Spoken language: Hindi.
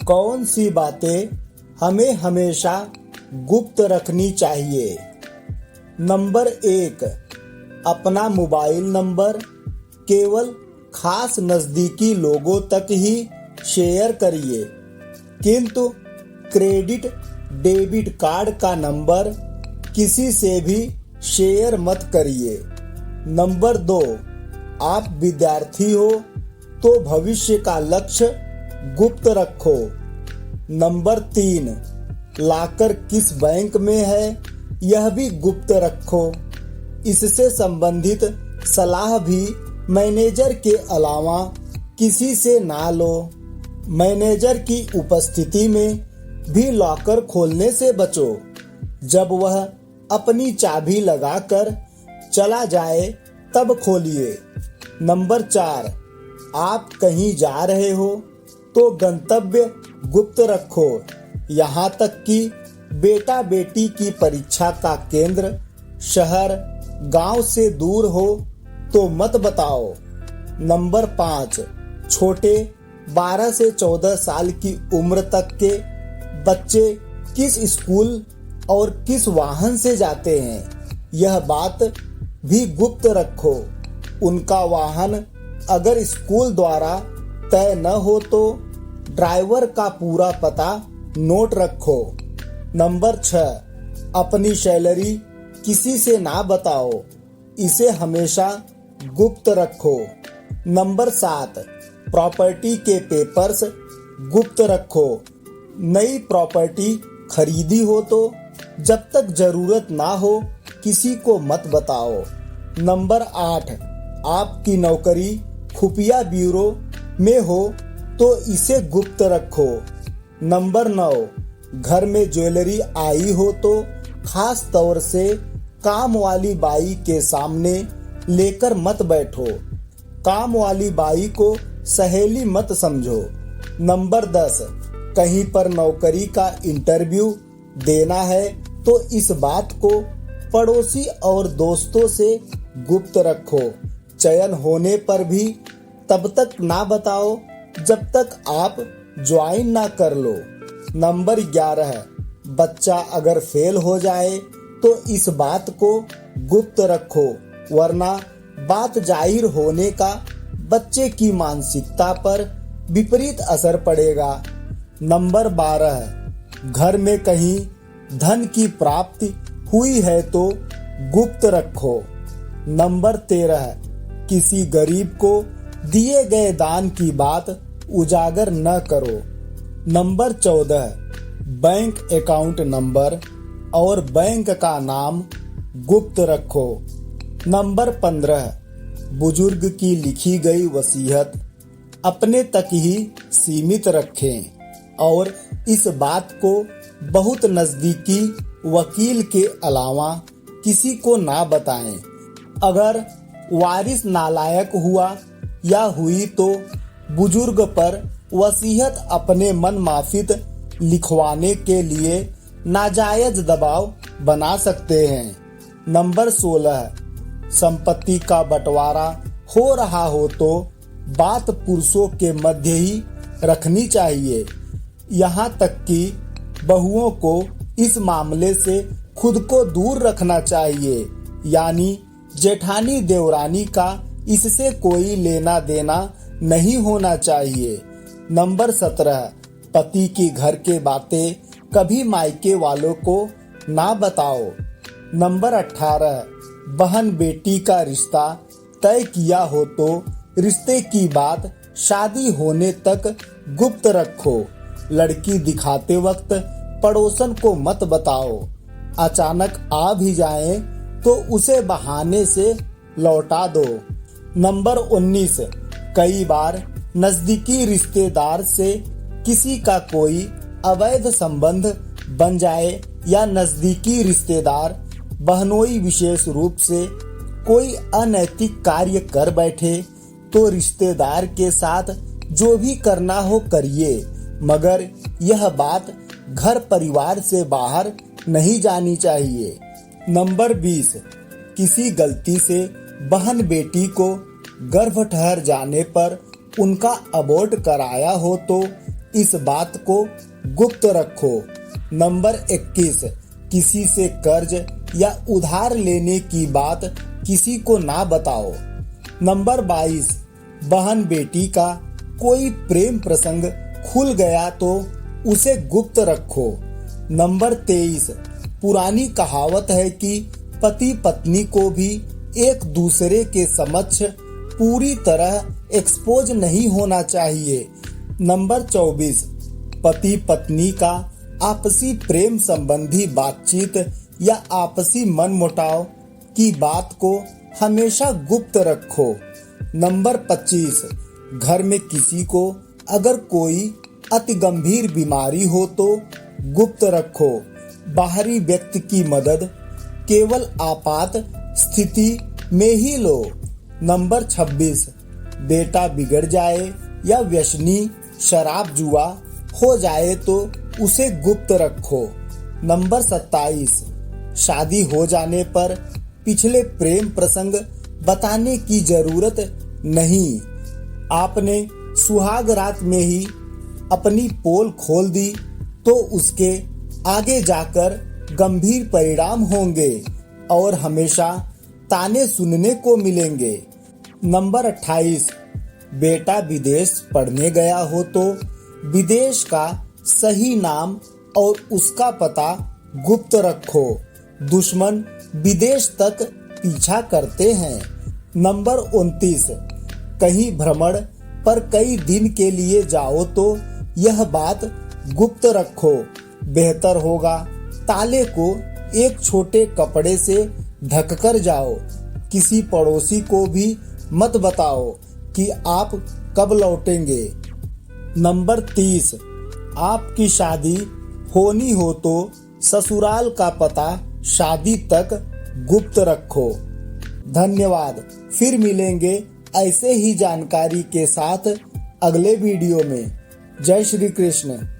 कौन सी बातें हमें हमेशा गुप्त रखनी चाहिए? नंबर 1, अपना मोबाइल नंबर केवल खास नज़दीकी लोगों तक ही शेयर करिए, किंतु क्रेडिट डेबिट कार्ड का नंबर किसी से भी शेयर मत करिए। नंबर 2, आप विद्यार्थी हो तो भविष्य का लक्ष्य गुप्त रखो। नंबर 3, लाकर किस बैंक में है यह भी गुप्त रखो। इससे संबंधित सलाह भी मैनेजर के अलावा किसी से ना लो। मैनेजर की उपस्थिति में भी लॉकर खोलने से बचो। जब वह अपनी चाबी लगाकर चला जाए तब खोलिए। नंबर 4, आप कहीं जा रहे हो तो गंतव्य गुप्त रखो, यहाँ तक कि बेटा बेटी की परीक्षा का केंद्र शहर गांव से दूर हो तो मत बताओ। नंबर 5, छोटे 12 से 14 साल की उम्र तक के बच्चे किस स्कूल और किस वाहन से जाते हैं यह बात भी गुप्त रखो। उनका वाहन अगर स्कूल द्वारा तय न हो तो ड्राइवर का पूरा पता नोट रखो। नंबर 6, अपनी सैलरी किसी से ना बताओ, इसे हमेशा गुप्त रखो। नंबर 7, प्रॉपर्टी के पेपर्स गुप्त रखो। नई प्रॉपर्टी खरीदी हो तो जब तक जरूरत ना हो किसी को मत बताओ। नंबर 8, आपकी नौकरी खुफिया ब्यूरो में हो तो इसे गुप्त रखो। नंबर 9, घर में ज्वेलरी आई हो तो खास तौर से काम वाली बाई के सामने लेकर मत बैठो। काम वाली बाई को सहेली मत समझो। नंबर 10, कहीं पर नौकरी का इंटरव्यू देना है तो इस बात को पड़ोसी और दोस्तों से गुप्त रखो। चयन होने पर भी तब तक ना बताओ जब तक आप ज्वाइन ना कर लो। नंबर 11, बच्चा अगर फेल हो जाए तो इस बात को गुप्त रखो, वरना बात जाहिर होने का बच्चे की मानसिकता पर विपरीत असर पड़ेगा। नंबर 12, घर में कहीं धन की प्राप्ति हुई है तो गुप्त रखो। नंबर 13, किसी गरीब को दिए गए दान की बात उजागर न करो। नंबर 14, बैंक अकाउंट नंबर और बैंक का नाम गुप्त रखो। नंबर 15, बुजुर्ग की लिखी गई वसीयत अपने तक ही सीमित रखें और इस बात को बहुत नज़दीकी वकील के अलावा किसी को ना बताएं। अगर वारिस नालायक हुआ या हुई तो बुजुर्ग पर वसीयत अपने मन माफिक लिखवाने के लिए नाजायज दबाव बना सकते हैं। नंबर 16, संपत्ति का बंटवारा हो रहा हो तो बात पुरुषों के मध्य ही रखनी चाहिए। यहाँ तक कि बहुओं को इस मामले से खुद को दूर रखना चाहिए, यानी जेठानी देवरानी का इससे कोई लेना देना नहीं होना चाहिए। नंबर 17, पति की घर के बातें कभी मायके वालों को ना बताओ। नंबर 18, बहन बेटी का रिश्ता तय किया हो तो रिश्ते की बात शादी होने तक गुप्त रखो। लड़की दिखाते वक्त पड़ोसन को मत बताओ। अचानक आ भी जाए तो उसे बहाने से लौटा दो। नंबर 19, कई बार नजदीकी रिश्तेदार से किसी का कोई अवैध संबंध बन जाए या नजदीकी रिश्तेदार बहनोई विशेष रूप से कोई अनैतिक कार्य कर बैठे तो रिश्तेदार के साथ जो भी करना हो करिए, मगर यह बात घर परिवार से बाहर नहीं जानी चाहिए। नंबर 20, किसी गलती से बहन बेटी को गर्भ ठहर जाने पर उनका अबॉर्ट कराया हो तो इस बात को गुप्त रखो। नंबर 21, किसी से कर्ज या उधार लेने की बात किसी को ना बताओ। नंबर 22, बहन बेटी का कोई प्रेम प्रसंग खुल गया तो उसे गुप्त रखो। नंबर 23, पुरानी कहावत है कि पति पत्नी को भी एक दूसरे के समक्ष पूरी तरह एक्सपोज नहीं होना चाहिए। नंबर 24, पति पत्नी का आपसी प्रेम संबंधी बातचीत या आपसी मनमुटाव की बात को हमेशा गुप्त रखो। नंबर 25, घर में किसी को अगर कोई अति गंभीर बीमारी हो तो गुप्त रखो। बाहरी व्यक्ति की मदद केवल आपात स्थिति में ही लो। नंबर 26, बेटा बिगड़ जाए या व्यसनी शराब जुआ हो जाए तो उसे गुप्त रखो। नंबर 27, शादी हो जाने पर पिछले प्रेम प्रसंग बताने की जरूरत नहीं। आपने सुहाग रात में ही अपनी पोल खोल दी तो उसके आगे जाकर गंभीर परिणाम होंगे और हमेशा ताने सुनने को मिलेंगे। नंबर 28, बेटा विदेश पढ़ने गया हो तो विदेश का सही नाम और उसका पता गुप्त रखो। दुश्मन विदेश तक पीछा करते हैं। नंबर 29, कहीं भ्रमण पर कई दिन के लिए जाओ तो यह बात गुप्त रखो। बेहतर होगा ताले को एक छोटे कपड़े से ढककर जाओ। किसी पड़ोसी को भी मत बताओ कि आप कब लौटेंगे। नंबर 30, आपकी शादी होनी हो तो ससुराल का पता शादी तक गुप्त रखो। धन्यवाद। फिर मिलेंगे ऐसे ही जानकारी के साथ अगले वीडियो में। जय श्री कृष्ण।